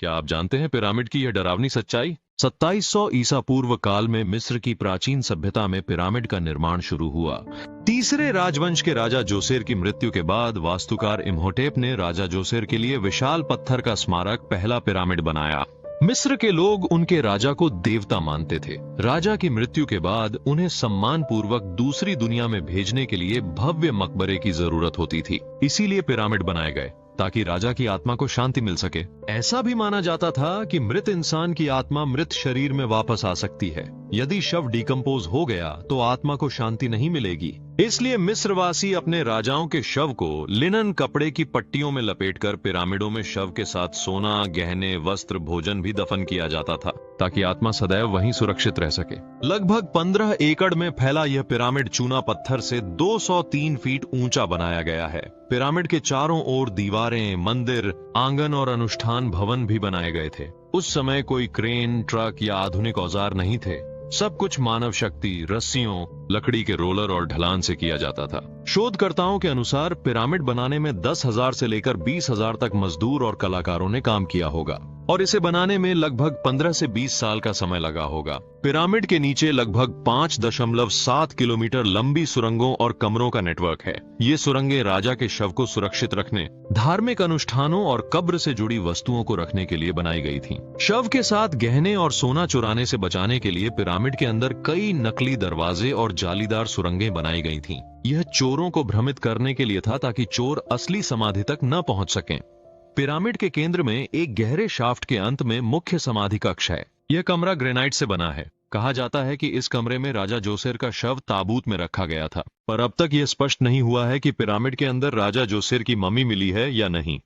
क्या आप जानते हैं पिरामिड की यह डरावनी सच्चाई? 2700 ईसा पूर्व काल में मिस्र की प्राचीन सभ्यता में पिरामिड का निर्माण शुरू हुआ। तीसरे राजवंश के राजा जोसेर की मृत्यु के बाद वास्तुकार इम्होटेप ने राजा जोसेर के लिए विशाल पत्थर का स्मारक पहला पिरामिड बनाया। मिस्र के लोग उनके राजा को देवता मानते थे। राजा की मृत्यु के बाद उन्हें सम्मान पूर्वक दूसरी दुनिया में भेजने के लिए भव्य मकबरे की जरूरत होती थी, इसीलिए पिरामिड बनाए गए ताकि राजा की आत्मा को शांति मिल सके। ऐसा भी माना जाता था कि मृत इंसान की आत्मा मृत शरीर में वापस आ सकती है। यदि शव डिकम्पोज हो गया तो आत्मा को शांति नहीं मिलेगी, इसलिए मिस्रवासी अपने राजाओं के शव को लिनन कपड़े की पट्टियों में लपेटकर पिरामिडों में शव के साथ सोना, गहने, वस्त्र, भोजन भी दफन किया जाता था ताकि आत्मा सदैव वहीं सुरक्षित रह सके। लगभग 15 एकड़ में फैला यह पिरामिड चूना पत्थर से 203 फीट ऊंचा बनाया गया है। पिरामिड के चारों ओर दीवारें, मंदिर, आंगन और अनुष्ठान भवन भी बनाए गए थे। उस समय कोई क्रेन, ट्रक या आधुनिक औजार नहीं थे। सब कुछ मानव शक्ति, रस्सियों, लकड़ी के रोलर और ढलान से किया जाता था। शोधकर्ताओं के अनुसार पिरामिड बनाने में 10,000 से लेकर 20,000 तक मजदूर और कलाकारों ने काम किया होगा और इसे बनाने में लगभग 15 से 20 साल का समय लगा होगा। पिरामिड के नीचे लगभग 5.7 किलोमीटर लंबी सुरंगों और कमरों का नेटवर्क है। ये सुरंगें राजा के शव को सुरक्षित रखने, धार्मिक अनुष्ठानों और कब्र से जुड़ी वस्तुओं को रखने के लिए बनाई गई थी। शव के साथ गहने और सोना चुराने से बचाने के लिए पिरामिड के अंदर कई नकली दरवाजे और जालीदार सुरंगें बनाई गई थीं। यह चोरों को भ्रमित करने के लिए था ताकि चोर असली समाधि तक न पहुंच सकें। पिरामिड के केंद्र में एक गहरे शाफ्ट के अंत में मुख्य समाधि कक्ष है। यह कमरा ग्रेनाइट से बना है। कहा जाता है कि इस कमरे में राजा जोसेर का शव ताबूत में रखा गया था, पर अब तक यह स्पष्ट नहीं हुआ है कि पिरामिड के अंदर राजा जोसेर की मम्मी मिली है या नहीं।